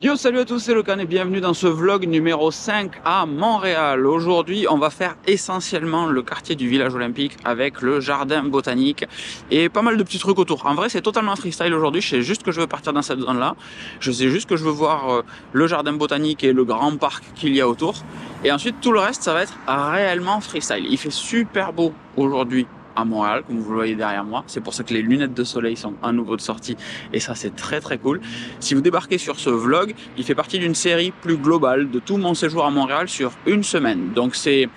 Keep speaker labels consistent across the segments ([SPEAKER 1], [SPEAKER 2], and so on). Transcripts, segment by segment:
[SPEAKER 1] Yo, salut à tous, c'est Locan et bienvenue dans ce vlog numéro 5 à Montréal. Aujourd'hui, on va faire essentiellement le quartier du village olympique avec le jardin botanique et pas mal de petits trucs autour. En vrai, c'est totalement freestyle aujourd'hui, je sais juste que je veux partir dans cette zone-là. Je sais juste que je veux voir le jardin botanique et le grand parc qu'il y a autour. Et ensuite, tout le reste, ça va être réellement freestyle. Il fait super beau aujourd'hui à Montréal, comme vous le voyez derrière moi. C'est pour ça que les lunettes de soleil sont à nouveau de sortie et ça c'est très très cool. Si vous débarquez sur ce vlog, il fait partie d'une série plus globale de tout mon séjour à Montréal sur une semaine. Donc c'est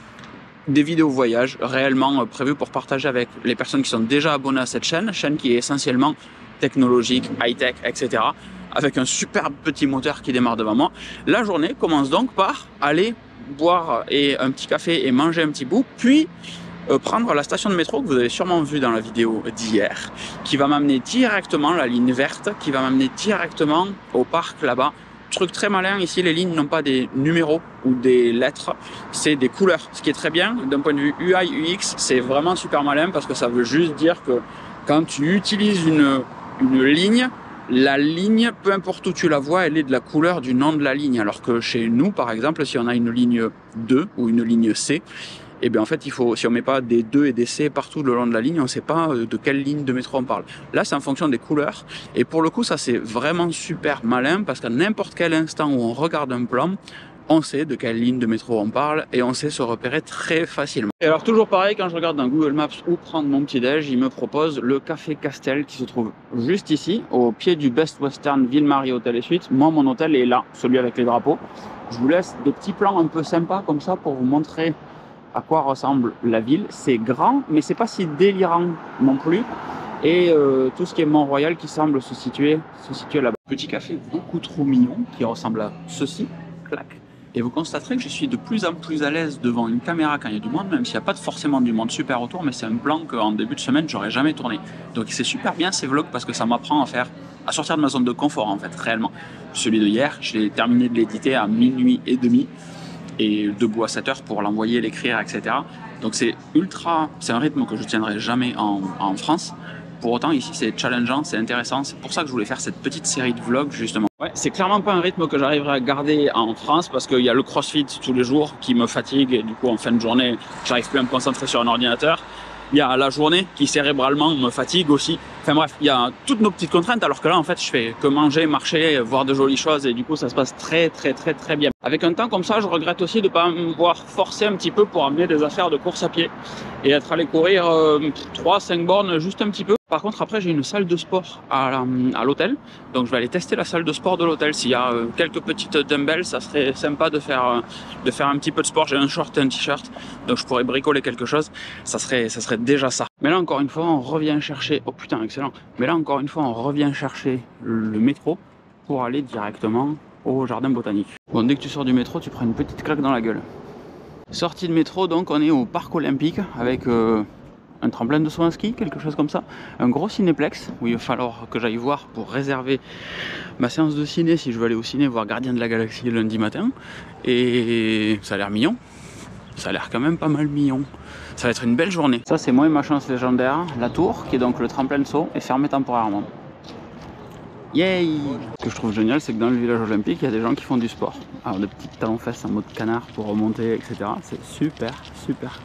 [SPEAKER 1] des vidéos voyages réellement prévues pour partager avec les personnes qui sont déjà abonnées à cette chaîne qui est essentiellement technologique, high-tech, etc. avec un superbe petit moteur qui démarre devant moi. La journée commence donc par aller boire un petit café et manger un petit bout, puis prendre la station de métro que vous avez sûrement vu dans la vidéo d'hier, qui va m'amener directement, la ligne verte, qui va m'amener directement au parc là-bas. Truc très malin, ici les lignes n'ont pas des numéros ou des lettres, c'est des couleurs. Ce qui est très bien, d'un point de vue UI, UX, c'est vraiment super malin parce que ça veut juste dire que quand tu utilises une ligne, la ligne, peu importe où tu la vois, elle est de la couleur du nom de la ligne. Alors que chez nous, par exemple, si on a une ligne 2 ou une ligne C, et bien en fait, si on met pas des 2 et des C partout le long de la ligne, on ne sait pas de quelle ligne de métro on parle. Là, c'est en fonction des couleurs. Et pour le coup, ça c'est vraiment super malin parce qu'à n'importe quel instant où on regarde un plan, on sait de quelle ligne de métro on parle et on sait se repérer très facilement. Et alors toujours pareil, quand je regarde dans Google Maps où prendre mon petit déj, il me propose le Café Castel qui se trouve juste ici, au pied du Best Western Ville-Marie Hôtel et Suites. Moi, mon hôtel est là, celui avec les drapeaux. Je vous laisse des petits plans un peu sympas comme ça pour vous montrer à quoi ressemble la ville. C'est grand, mais c'est pas si délirant non plus. Et tout ce qui est Mont-Royal qui semble se situer là-bas. Petit café beaucoup trop mignon qui ressemble à ceci, clac. Et vous constaterez que je suis de plus en plus à l'aise devant une caméra quand il y a du monde, même s'il n'y a pas forcément du monde super autour, mais c'est un plan qu'en début de semaine, j'aurais jamais tourné. Donc c'est super bien ces vlogs parce que ça m'apprend à sortir de ma zone de confort en fait, réellement. Celui de hier, je l'ai terminé de l'éditer à minuit et demi et debout à 7 heures pour l'envoyer, l'écrire, etc. Donc c'est un rythme que je tiendrai jamais en France. Pour autant, ici, c'est challengeant, c'est intéressant. C'est pour ça que je voulais faire cette petite série de vlogs, justement. Ouais, c'est clairement pas un rythme que j'arriverai à garder en France parce qu'il y a le crossfit tous les jours qui me fatigue et du coup, en fin de journée, j'arrive plus à me concentrer sur un ordinateur. Il y a la journée qui cérébralement me fatigue aussi. Enfin bref, il y a toutes nos petites contraintes alors que là en fait je fais que manger, marcher, voir de jolies choses et du coup ça se passe très bien. Avec un temps comme ça, je regrette aussi de ne pas me voir forcer un petit peu pour amener des affaires de course à pied et être allé courir 3-5 bornes juste un petit peu. Par contre après j'ai une salle de sport à l'hôtel, donc je vais aller tester la salle de sport de l'hôtel. S'il y a quelques petites dumbbells, ça serait sympa de faire un petit peu de sport. J'ai un short et un t-shirt, donc je pourrais bricoler quelque chose, ça serait déjà ça. Mais là encore une fois on revient chercher, oh putain excellent, mais là encore une fois on revient chercher le métro pour aller directement au jardin botanique. Bon, dès que tu sors du métro, tu prends une petite claque dans la gueule. Sortie de métro, donc on est au parc olympique avec un tremplin de saut en ski, quelque chose comme ça. Un gros cinéplex où il va falloir que j'aille voir pour réserver ma séance de ciné si je veux aller au ciné voir Gardiens de la Galaxie lundi matin. Et ça a l'air mignon. Ça a l'air quand même pas mal mignon. Ça va être une belle journée. Ça c'est moi et ma chance légendaire. La tour, qui est donc le tremplin de saut, est fermée temporairement. Yay! Ce que je trouve génial, c'est que dans le village olympique, il y a des gens qui font du sport. Alors, des petites talons-fesses en mode canard pour remonter, etc. C'est super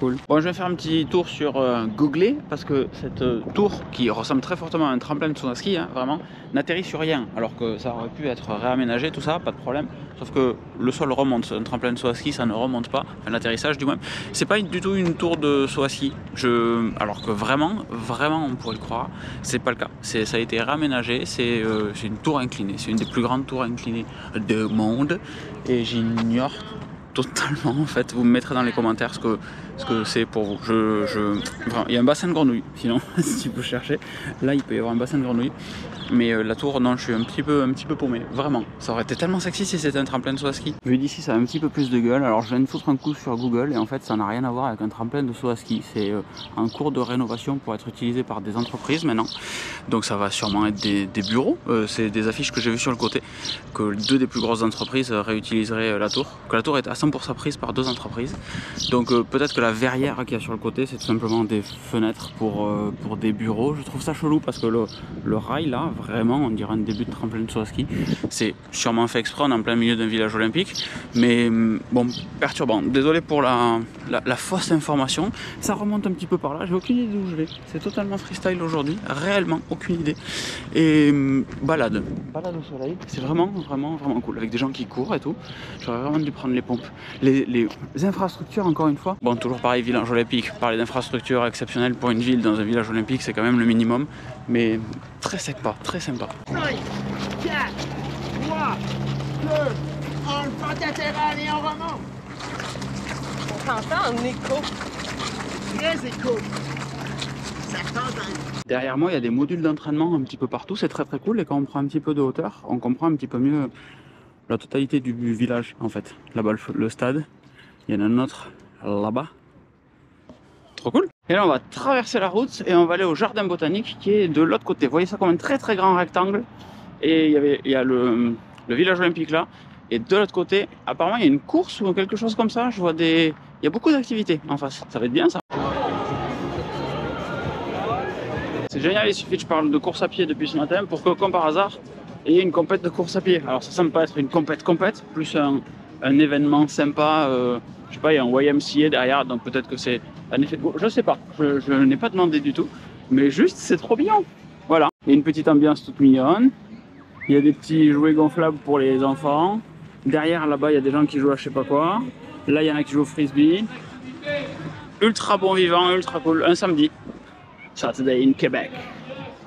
[SPEAKER 1] cool. Bon, je vais faire un petit tour sur Google parce que cette tour, qui ressemble très fortement à un tremplin de saut à ski, hein, vraiment, n'atterrit sur rien. Alors que ça aurait pu être réaménagé, tout ça, pas de problème. Sauf que le sol remonte. Un tremplin de saut à ski, ça ne remonte pas. Enfin, l'atterrissage, du moins. C'est pas du tout une tour de saut à ski. Alors que vraiment, on pourrait le croire, c'est pas le cas. Ça a été réaménagé. C'est une tour inclinée, c'est une des plus grandes tours inclinées du monde et j'ignore totalement en fait. Vous me mettrez dans les commentaires ce que c'est pour vous. Il y a un bassin de grenouilles, sinon si vous cherchez, là il peut y avoir un bassin de grenouilles. Mais la tour, non, je suis un petit peu paumé, vraiment. Ça aurait été tellement sexy si c'était un tremplin de saut à ski. Vu d'ici, ça a un petit peu plus de gueule. Alors je viens de foutre un coup sur Google et en fait, ça n'a rien à voir avec un tremplin de saut à ski. C'est en cours de rénovation pour être utilisé par des entreprises maintenant. Donc ça va sûrement être des bureaux. C'est des affiches que j'ai vues sur le côté, que 2 des plus grosses entreprises réutiliseraient la tour. Que la tour est à 100% prise par 2 entreprises. Donc peut-être que la verrière qu'il y a sur le côté, c'est tout simplement des fenêtres pour des bureaux. Je trouve ça chelou parce que le rail là, vraiment, on dirait un début de tremplin de saut à ski. C'est sûrement fait exprès, on est en plein milieu d'un village olympique, mais bon, perturbant. Désolé pour la fausse information, ça remonte un petit peu par là, j'ai aucune idée d'où je vais. C'est totalement freestyle aujourd'hui, réellement aucune idée. Et balade au soleil, c'est vraiment cool, avec des gens qui courent et tout. J'aurais vraiment dû prendre les pompes. Les infrastructures, encore une fois, bon, toujours pareil, village olympique, parler d'infrastructures exceptionnelles pour une ville dans un village olympique, c'est quand même le minimum, mais très sympa, très sympa.
[SPEAKER 2] 5, 4, 3, 2, 1, le pantatérane et on remonte.
[SPEAKER 3] On s'entend en écho.
[SPEAKER 2] Très écho. Ça tente.
[SPEAKER 1] Derrière moi, il y a des modules d'entraînement un petit peu partout, c'est très cool, et quand on prend un petit peu de hauteur, on comprend un petit peu mieux la totalité du village en fait. Là-bas le stade, il y en a un autre là-bas. Trop cool. Et là on va traverser la route et on va aller au jardin botanique qui est de l'autre côté. Vous voyez ça comme un très grand rectangle. Et il y a le village olympique là. Et de l'autre côté, apparemment il y a une course ou quelque chose comme ça. Je vois il y a beaucoup d'activités en face. Ça va être bien ça. C'est génial, il suffit que je parle de course à pied depuis ce matin pour que comme par hasard, il y ait une compète de course à pied. Alors ça semble pas être une compète, plus un événement sympa. Je sais pas, il y a un YMCA derrière, donc peut-être que c'est un effet de groupe. Je sais pas, je n'ai pas demandé du tout, mais juste c'est trop mignon. Voilà, il y a une petite ambiance toute mignonne. Il y a des petits jouets gonflables pour les enfants. Derrière là-bas, il y a des gens qui jouent à je sais pas quoi. Là, il y en a qui jouent au frisbee. Ultra bon vivant, ultra cool. Un samedi. Saturday in Québec.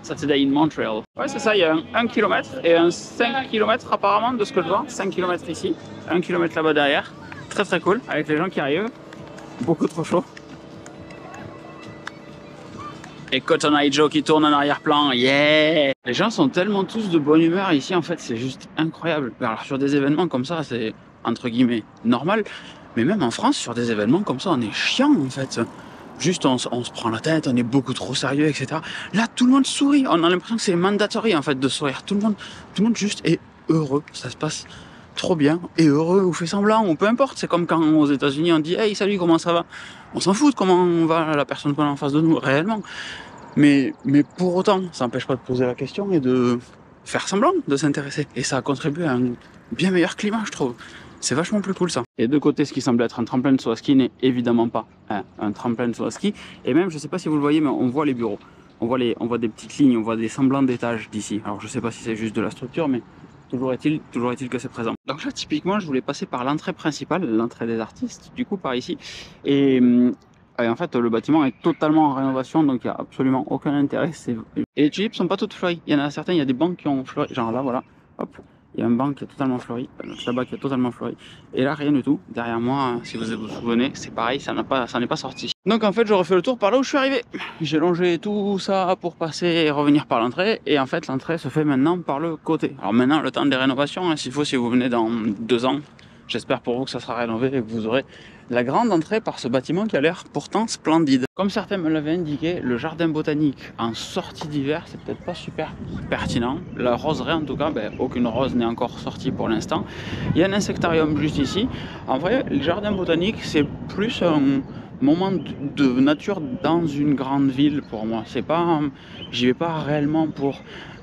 [SPEAKER 1] Saturday in Montreal. Ouais, c'est ça, il y a un 1 km et un 5 km apparemment de ce que je vois. 5 km ici, 1 km là-bas derrière. Très cool, avec les gens qui arrivent. Beaucoup trop chaud. Et Cotton Eye Joe qui tourne en arrière-plan, yeah! Les gens sont tellement tous de bonne humeur ici, en fait, c'est juste incroyable. Alors sur des événements comme ça, c'est entre guillemets normal. Mais même en France, sur des événements comme ça, on est chiant en fait. Juste on se prend la tête, on est beaucoup trop sérieux, etc. Là, tout le monde sourit. On a l'impression que c'est mandatory en fait de sourire. Tout le monde juste est heureux. Ça se passe trop bien et heureux ou fait semblant ou peu importe. C'est comme quand aux États-Unis on dit hey salut comment ça va. On s'en fout de comment va la personne qu'on a en face de nous réellement. Mais pour autant, ça n'empêche pas de poser la question et de faire semblant de s'intéresser. Et ça a contribué à un bien meilleur climat, je trouve. C'est vachement plus cool ça. Et de côté, ce qui semble être un tremplin de saut à ski n'est évidemment pas un tremplin de saut à ski. Et même, je sais pas si vous le voyez, mais on voit les bureaux. On voit des petites lignes, on voit des semblants d'étages d'ici. Alors je sais pas si c'est juste de la structure, mais toujours est-il que c'est présent. Donc là, typiquement, je voulais passer par l'entrée principale, l'entrée des artistes, du coup par ici. Et en fait, le bâtiment est totalement en rénovation, donc il n'y a absolument aucun intérêt. Et les tulipes sont pas toutes fleuries. Il y en a certains, il y a des bancs qui ont fleuri. Genre là, voilà. Hop. Il y a un banc qui est totalement fleuri, là-bas qui est totalement fleuri. Et là, rien du tout. Derrière moi, si vous vous souvenez, c'est pareil, ça n'est pas sorti. Donc en fait, j'aurais fait le tour par là où je suis arrivé. J'ai longé tout ça pour passer et revenir par l'entrée. Et en fait, l'entrée se fait maintenant par le côté. Alors maintenant, le temps des rénovations, s'il faut, si vous venez dans 2 ans, j'espère pour vous que ça sera rénové et que vous aurez la grande entrée par ce bâtiment qui a l'air pourtant splendide. Comme certains me l'avaient indiqué, le jardin botanique en sortie d'hiver, c'est peut-être pas super pertinent. La roseraie en tout cas, aucune rose n'est encore sortie pour l'instant. Il y a un insectarium juste ici. En vrai, le jardin botanique, c'est plus un moment de nature dans une grande ville pour moi. C'est pas, j'y vais pas réellement pour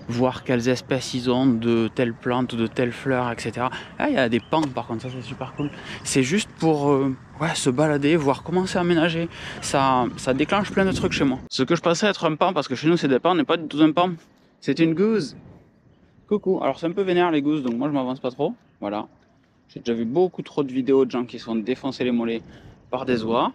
[SPEAKER 1] voir quelles espèces ils ont de telles plantes ou de telles fleurs, etc. Ah, il y a des pans par contre, ça c'est super cool. C'est juste pour se balader, voir comment c'est aménagé. Ça déclenche plein de trucs chez moi. Ce que je pensais être un pan, parce que chez nous c'est des pans, n'est pas du tout un pan. C'est une gousse. Coucou. Alors c'est un peu vénère les gousses, donc moi je m'avance pas trop. Voilà. J'ai déjà vu beaucoup trop de vidéos de gens qui se font défoncer les mollets par des oies.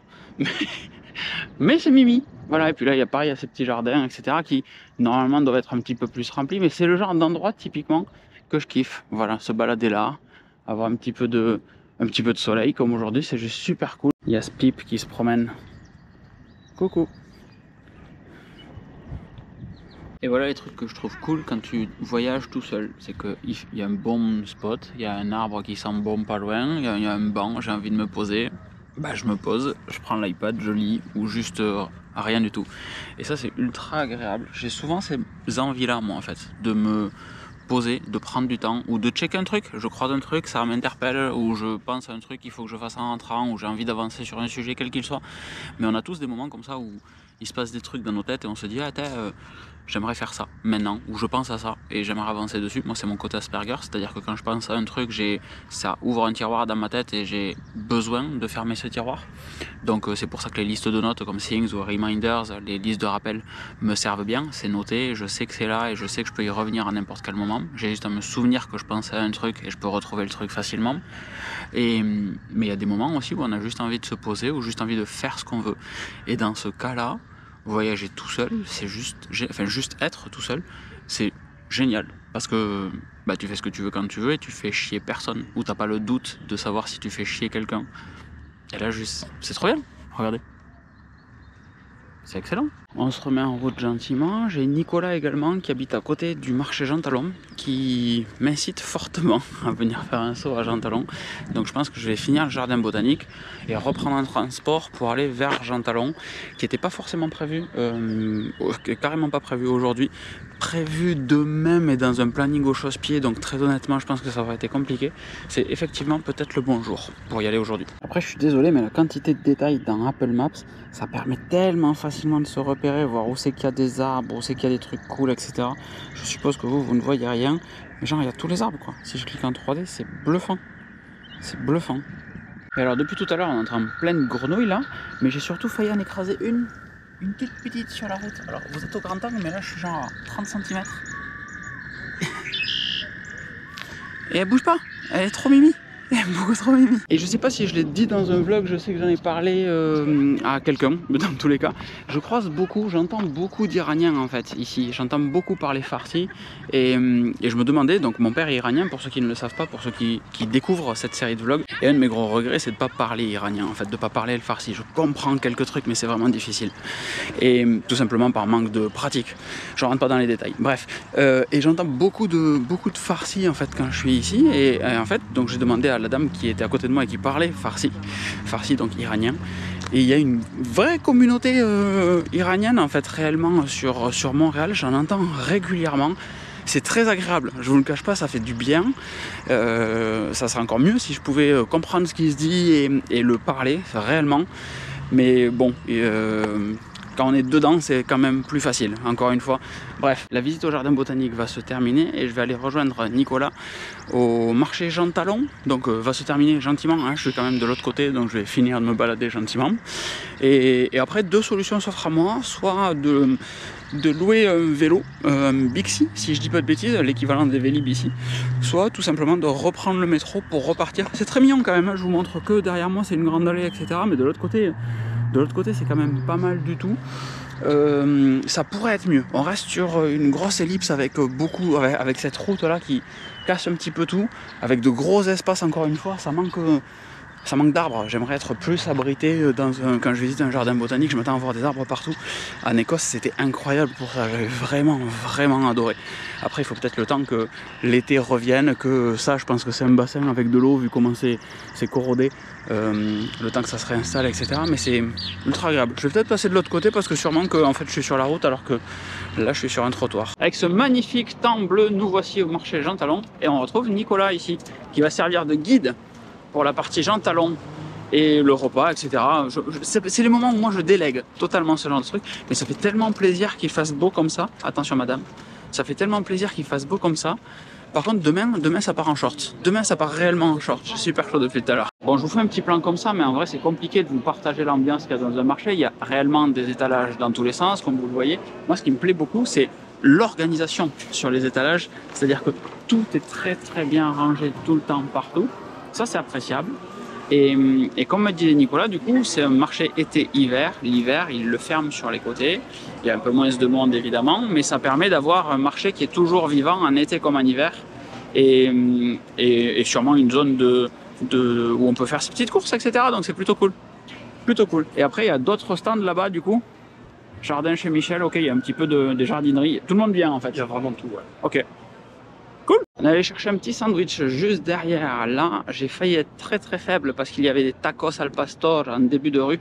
[SPEAKER 1] Mais c'est Mimi. Voilà, et puis là, il y a pareil, il y a ces petits jardins, etc. qui, normalement, doivent être un petit peu plus remplis. Mais c'est le genre d'endroit, typiquement, que je kiffe. Voilà, se balader là, avoir un petit peu de soleil, comme aujourd'hui, c'est juste super cool. Il y a ce pipe qui se promène. Coucou. Et voilà les trucs que je trouve cool quand tu voyages tout seul. C'est qu'il y a un bon spot, il y a un arbre qui sent bon pas loin, il y a un banc, j'ai envie de me poser. Je me pose, je prends l'iPad, je lis, ou juste rien du tout. Et ça, c'est ultra agréable. J'ai souvent ces envies-là, moi, en fait, de me poser, de prendre du temps, ou de checker un truc. Je croise un truc, ça m'interpelle, ou je pense à un truc qu'il faut que je fasse en rentrant, ou j'ai envie d'avancer sur un sujet, quel qu'il soit. Mais on a tous des moments comme ça où il se passe des trucs dans nos têtes et on se dit, j'aimerais faire ça maintenant, ou je pense à ça et j'aimerais avancer dessus. Moi, c'est mon côté Asperger, c'est-à-dire que quand je pense à un truc, ça ouvre un tiroir dans ma tête et j'ai besoin de fermer ce tiroir. Donc c'est pour ça que les listes de notes comme Things ou Reminders, les listes de rappel me servent bien. C'est noté, je sais que c'est là et je sais que je peux y revenir à n'importe quel moment. J'ai juste à me souvenir que je pensais à un truc et je peux retrouver le truc facilement. Mais il y a des moments aussi où on a juste envie de se poser ou juste envie de faire ce qu'on veut. Et dans ce cas-là, voyager tout seul, c'est juste être tout seul, c'est génial. Parce que tu fais ce que tu veux quand tu veux et tu fais chier personne. Ou t'as pas le doute de savoir si tu fais chier quelqu'un. Et là, juste, c'est trop bien. Regardez. C'est excellent. On se remet en route gentiment. J'ai Nicolas également qui habite à côté du marché Jean Talon qui m'incite fortement à venir faire un saut à Jean Talon. Donc je pense que je vais finir le jardin botanique et reprendre un transport pour aller vers Jean Talon qui n'était pas forcément prévu, carrément pas prévu aujourd'hui. Prévu demain mais dans un planning au chausse-pied, donc très honnêtement je pense que ça aurait été compliqué. C'est effectivement peut-être le bon jour pour y aller aujourd'hui. Après je suis désolé mais la quantité de détails dans Apple Maps ça permet tellement facilement de se repérer, voir où c'est qu'il y a des arbres, où c'est qu'il y a des trucs cool, etc. Je suppose que vous ne voyez rien, mais genre il y a tous les arbres quoi. Si je clique en 3D c'est bluffant, c'est bluffant. Et alors depuis tout à l'heure on est en pleine grenouille là, mais j'ai surtout failli en écraser une toute petite sur la route. Alors vous êtes au grand angle mais là je suis genre à 30 cm. Et elle bouge pas, elle est trop mimi. Beaucoup trop mimi. Et je sais pas si je l'ai dit dans un vlog, je sais que j'en ai parlé à quelqu'un, mais dans tous les cas, je croise beaucoup, j'entends beaucoup d'Iraniens en fait ici, j'entends beaucoup parler farsi et je me demandais, donc mon père est iranien pour ceux qui ne le savent pas, pour ceux qui découvrent cette série de vlogs, et un de mes gros regrets c'est de pas parler iranien en fait, de pas parler le farsi. Je comprends quelques trucs mais c'est vraiment difficile et tout simplement par manque de pratique. Je rentre pas dans les détails. Bref, et j'entends beaucoup de farsi en fait quand je suis ici et en fait donc j'ai demandé à la dame qui était à côté de moi et qui parlait farsi donc iranien, et il y a une vraie communauté iranienne en fait réellement sur Montréal, j'en entends régulièrement, c'est très agréable, je vous le cache pas, ça fait du bien, ça serait encore mieux si je pouvais comprendre ce qui se dit et le parler réellement, mais bon, quand on est dedans, c'est quand même plus facile, encore une fois. Bref, la visite au jardin botanique va se terminer et je vais aller rejoindre Nicolas au marché Jean Talon. Donc va se terminer gentiment, hein. Je suis quand même de l'autre côté, donc je vais finir de me balader gentiment. Et après, deux solutions s'offrent à moi, soit de louer un vélo, un Bixi, si je dis pas de bêtises, l'équivalent des Vélib ici, soit tout simplement de reprendre le métro pour repartir. C'est très mignon quand même, hein. Je vous montre que derrière moi c'est une grande allée, etc. Mais de l'autre côté c'est quand même pas mal du tout. Ça pourrait être mieux. On reste sur une grosse ellipse avec avec cette route là qui casse un petit peu tout, avec de gros espaces encore une fois, ça manque d'arbres. J'aimerais être plus abrité quand je visite un jardin botanique, je m'attends à voir des arbres partout. En Écosse c'était incroyable pour ça, j'avais vraiment adoré. Après il faut peut-être le temps que l'été revienne, que ça je pense que c'est un bassin avec de l'eau vu comment c'est corrodé, le temps que ça se réinstalle, etc. Mais c'est ultra agréable. Je vais peut-être passer de l'autre côté parce que sûrement que en fait je suis sur la route alors que là je suis sur un trottoir. Avec ce magnifique temps bleu, nous voici au marché Jean Talon et on retrouve Nicolas ici qui va servir de guide pour la partie Jean Talon et le repas, etc. C'est les moments où moi je délègue totalement ce genre de truc, mais ça fait tellement plaisir qu'il fasse beau comme ça. Attention madame, ça fait tellement plaisir qu'il fasse beau comme ça. Par contre demain ça part en short. Demain ça part réellement en short. Je suis super chaud depuis tout à l'heure. Bon, je vous fais un petit plan comme ça, mais en vrai c'est compliqué de vous partager l'ambiance qu'il y a dans un marché. Il y a réellement des étalages dans tous les sens, comme vous le voyez. Moi ce qui me plaît beaucoup c'est l'organisation sur les étalages, c'est-à-dire que tout est très bien rangé tout le temps partout. Ça c'est appréciable et comme me disait Nicolas, du coup c'est un marché été-hiver. L'hiver il le ferme sur les côtés, il y a un peu moins de monde évidemment, mais ça permet d'avoir un marché qui est toujours vivant en été comme en hiver et sûrement une zone où on peut faire ses petites courses, etc. Donc c'est plutôt cool. Et après il y a d'autres stands là-bas du coup, jardin chez Michel, ok, il y a un petit peu de jardinerie, tout le monde vient en fait.
[SPEAKER 2] Il y a vraiment tout, ouais.
[SPEAKER 1] Ok. Cool. On allait chercher un petit sandwich juste derrière là. J'ai failli être très faible parce qu'il y avait des tacos al pastor en début de rue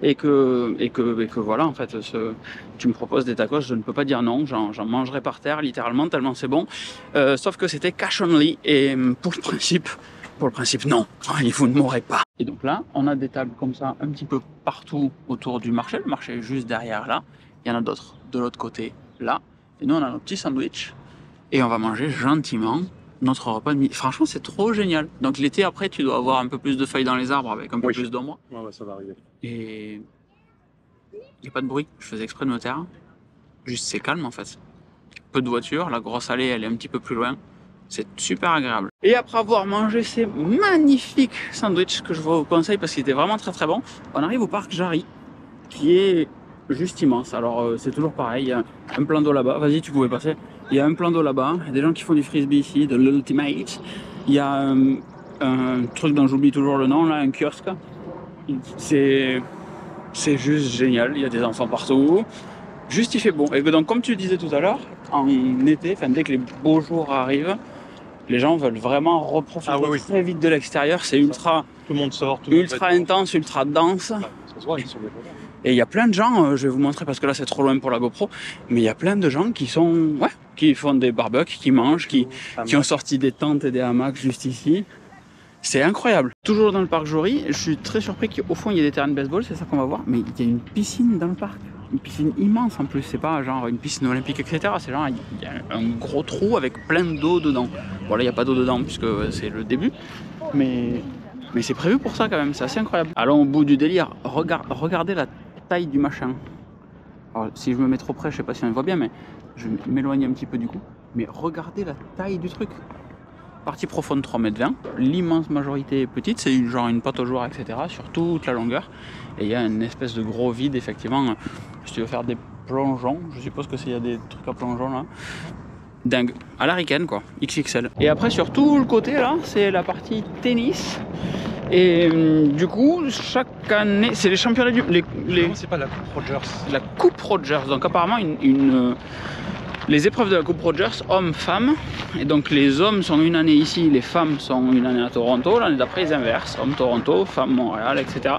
[SPEAKER 1] et que voilà en fait tu me proposes des tacos, je ne peux pas dire non, j'en mangerai par terre littéralement tellement c'est bon. Sauf que c'était cash only et pour le principe non, vous ne m'aurez pas. Et donc là on a des tables comme ça un petit peu partout autour du marché. Le marché est juste derrière là. Il y en a d'autres de l'autre côté là. Et nous, on a nos petits sandwichs. Et on va manger gentiment notre repas de midi. Franchement, c'est trop génial. Donc l'été, après, tu dois avoir un peu plus de feuilles dans les arbres avec un peu plus d'ombre.
[SPEAKER 4] Ouais, ça va arriver.
[SPEAKER 1] Et il n'y a pas de bruit. Je faisais exprès de me taire. Juste, c'est calme en fait. Peu de voitures. La grosse allée, elle est un petit peu plus loin. C'est super agréable. Et après avoir mangé ces magnifiques sandwichs que je vous conseille parce qu'ils étaient vraiment très très bons, on arrive au parc Jarry qui est juste immense. Alors c'est toujours pareil, il y a un plan d'eau là-bas. Vas-y, tu pouvais passer. Il y a un plan d'eau là-bas, il y a des gens qui font du frisbee ici, de l'Ultimate. Il y a un truc dont j'oublie toujours le nom, là, un kiosque. C'est juste génial, il y a des enfants partout. Juste il fait bon. Et donc comme tu le disais tout à l'heure, en été, enfin dès que les beaux jours arrivent, les gens veulent vraiment reprofiter très vite de l'extérieur. C'est ultra,
[SPEAKER 4] tout le monde sort, tout le monde
[SPEAKER 1] ultra intense, ultra dense.
[SPEAKER 4] Ça se voit, ils sont
[SPEAKER 1] et il y a plein de gens, je vais vous montrer parce que là c'est trop loin pour la GoPro, mais il y a plein de gens qui sont, qui font des barbecues, qui mangent, qui ont sorti des tentes et des hamacs juste ici. C'est incroyable. Toujours dans le parc Jory, je suis très surpris qu'au fond il y ait des terrains de baseball, c'est ça qu'on va voir, mais il y a une piscine dans le parc. Une piscine immense en plus, c'est pas genre une piscine olympique, etc. C'est genre, il y a un gros trou avec plein d'eau dedans. Bon là il n'y a pas d'eau dedans puisque c'est le début, mais c'est prévu pour ça quand même, c'est assez incroyable. Allons au bout du délire, regardez la taille du machin. Alors si je me mets trop près, je sais pas si on le voit bien, mais je vais m'éloigner un petit peu du coup. Mais regardez la taille du truc. Partie profonde 3,20 m, l'immense majorité est petite, c'est genre une pâte aux joueurs, etc. sur toute la longueur. Et il y a une espèce de gros vide, effectivement, si tu veux faire des plongeons, je suppose que il y a des trucs à plongeons là. Dingue, à la ricaine quoi, XXL. Et après sur tout le côté là, c'est la partie tennis. Et du coup, chaque année, c'est les championnats du...
[SPEAKER 4] C'est pas la Coupe Rogers.
[SPEAKER 1] La Coupe Rogers, donc apparemment les épreuves de la Coupe Rogers, hommes-femmes, et donc les hommes sont une année ici, les femmes sont une année à Toronto, l'année d'après ils inversent, hommes Toronto, femmes Montréal, etc.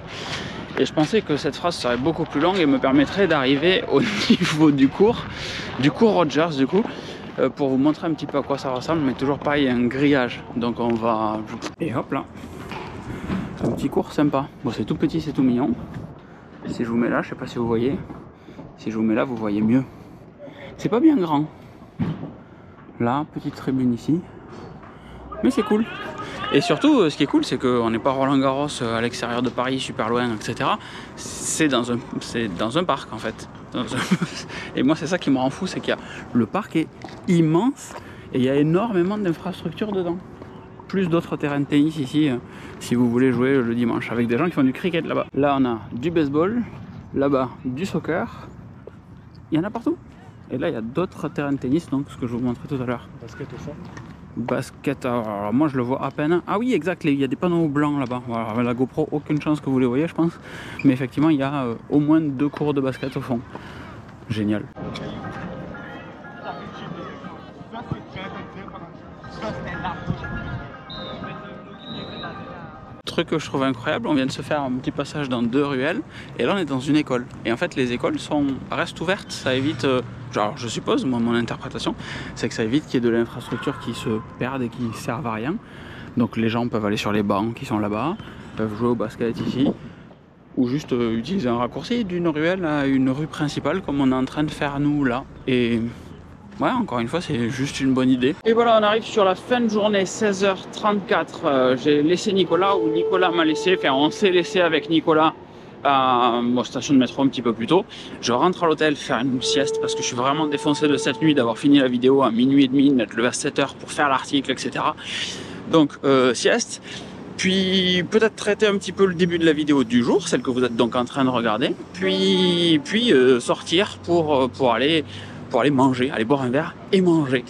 [SPEAKER 1] Et je pensais que cette phrase serait beaucoup plus longue et me permettrait d'arriver au niveau du cours Rogers du coup, pour vous montrer un petit peu à quoi ça ressemble, mais toujours pareil, il y a un grillage, donc on va... Et hop là, un petit cours sympa. Bon c'est tout petit, c'est tout mignon. Si je vous mets là, je sais pas si vous voyez, si je vous mets là vous voyez mieux. C'est pas bien grand. Là, petite tribune ici. Mais c'est cool. Et surtout, ce qui est cool, c'est qu'on n'est pas Roland-Garros à l'extérieur de Paris, super loin, etc. C'est dans un parc, en fait. Et moi, c'est ça qui me rend fou, c'est qu'il y a... Le parc est immense et il y a énormément d'infrastructures dedans. Plus d'autres terrains de tennis ici, si vous voulez jouer le dimanche, avec des gens qui font du cricket là-bas. Là, on a du baseball. Là-bas, du soccer. Il y en a partout. Et là, il y a d'autres terrains de tennis, donc ce que je vous montrais tout à l'heure.
[SPEAKER 4] Basket au fond.
[SPEAKER 1] Basket, alors moi je le vois à peine. Ah oui, exact, il y a des panneaux blancs là-bas. Voilà, avec la GoPro, aucune chance que vous les voyez, je pense. Mais effectivement, il y a au moins 2 cours de basket au fond. Génial. Truc que je trouve incroyable, on vient de se faire un petit passage dans 2 ruelles et là on est dans une école et en fait les écoles restent ouvertes, ça évite, genre je suppose, moi, mon interprétation c'est que ça évite qu'il y ait de l'infrastructure qui se perde et qui serve à rien, donc les gens peuvent aller sur les bancs qui sont là-bas, peuvent jouer au basket ici ou juste utiliser un raccourci d'une ruelle à une rue principale comme on est en train de faire nous là. Et ouais, encore une fois, c'est juste une bonne idée. Et voilà, on arrive sur la fin de journée, 16h34. J'ai laissé Nicolas, ou Nicolas m'a laissé, enfin on s'est laissé avec Nicolas à la station de métro un petit peu plus tôt. Je rentre à l'hôtel faire une sieste parce que je suis vraiment défoncé de cette nuit, d'avoir fini la vidéo à minuit et demi, d'être levé à 7h pour faire l'article, etc. Donc, sieste. Puis peut-être traiter un petit peu le début de la vidéo du jour, celle que vous êtes donc en train de regarder. Puis sortir pour aller manger, aller boire un verre et manger.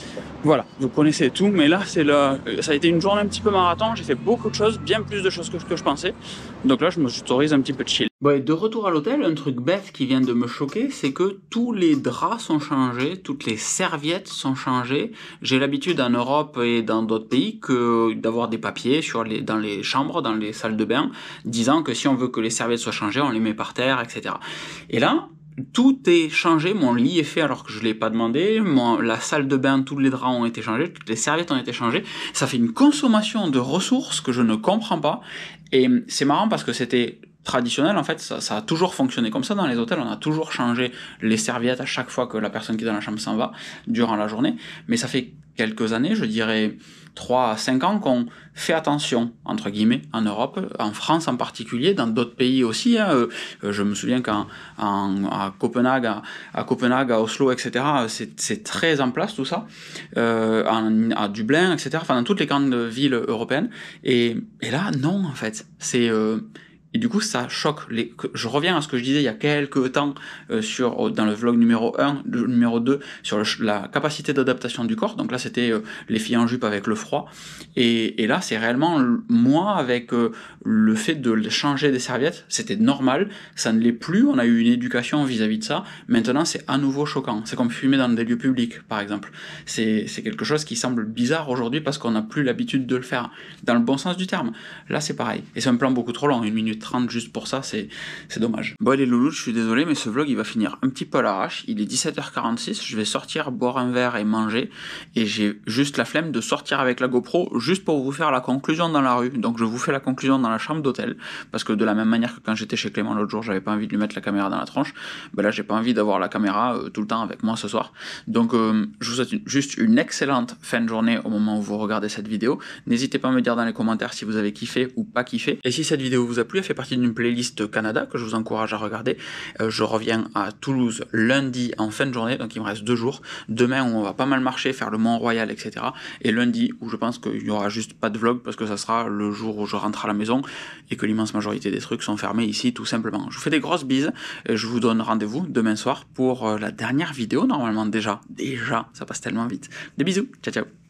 [SPEAKER 1] Voilà, vous connaissez tout, mais là ça a été une journée un petit peu marathon, j'ai fait beaucoup de choses, bien plus de choses que je pensais. Donc là je me autorise un petit peu de chill. Bon, et de retour à l'hôtel, un truc bête qui vient de me choquer, c'est que tous les draps sont changés, toutes les serviettes sont changées. J'ai l'habitude en Europe et dans d'autres pays d'avoir des papiers dans les chambres, dans les salles de bain, disant que si on veut que les serviettes soient changées, on les met par terre, etc. Et là, tout est changé, mon lit est fait alors que je ne l'ai pas demandé, la salle de bain, tous les draps ont été changés, toutes les serviettes ont été changées. Ça fait une consommation de ressources que je ne comprends pas. Et c'est marrant parce que c'était traditionnel, en fait, ça a toujours fonctionné comme ça dans les hôtels, on a toujours changé les serviettes à chaque fois que la personne qui est dans la chambre s'en va, durant la journée, mais ça fait quelques années, je dirais 3 à 5 ans, qu'on fait attention, entre guillemets, en Europe, en France en particulier, dans d'autres pays aussi, hein. Je me souviens à Copenhague, à Oslo, etc., c'est très en place tout ça, à Dublin, etc., enfin dans toutes les grandes villes européennes, et là, non, en fait, et du coup, ça choque. Je reviens à ce que je disais il y a quelques temps dans le vlog numéro 1, numéro 2, sur la capacité d'adaptation du corps. Donc là, c'était les filles en jupe avec le froid. Et là, c'est réellement moi avec le fait de changer des serviettes. C'était normal, ça ne l'est plus. On a eu une éducation vis-à-vis de ça. Maintenant, c'est à nouveau choquant. C'est comme fumer dans des lieux publics, par exemple. C'est quelque chose qui semble bizarre aujourd'hui parce qu'on n'a plus l'habitude de le faire, dans le bon sens du terme. Là, c'est pareil. Et c'est un plan beaucoup trop long, 1 minute 30 juste pour ça, c'est dommage. Bon les loulous, je suis désolé, mais ce vlog il va finir un petit peu à l'arrache. Il est 17h46, je vais sortir boire un verre et manger, et j'ai juste la flemme de sortir avec la GoPro juste pour vous faire la conclusion dans la rue. Donc je vous fais la conclusion dans la chambre d'hôtel, parce que de la même manière que quand j'étais chez Clément l'autre jour, j'avais pas envie de lui mettre la caméra dans la tronche, ben là j'ai pas envie d'avoir la caméra tout le temps avec moi ce soir. Donc je vous souhaite juste une excellente fin de journée au moment où vous regardez cette vidéo. N'hésitez pas à me dire dans les commentaires si vous avez kiffé ou pas kiffé, et si cette vidéo vous a plu, elle fait partie d'une playlist Canada que je vous encourage à regarder. Je reviens à Toulouse lundi en fin de journée, donc il me reste 2 jours. Demain où on va pas mal marcher, faire le Mont-Royal, etc. Et lundi où je pense qu'il n'y aura juste pas de vlog parce que ça sera le jour où je rentre à la maison et que l'immense majorité des trucs sont fermés ici tout simplement. Je vous fais des grosses bises et je vous donne rendez-vous demain soir pour la dernière vidéo normalement déjà. Ça passe tellement vite. Des bisous, ciao ciao.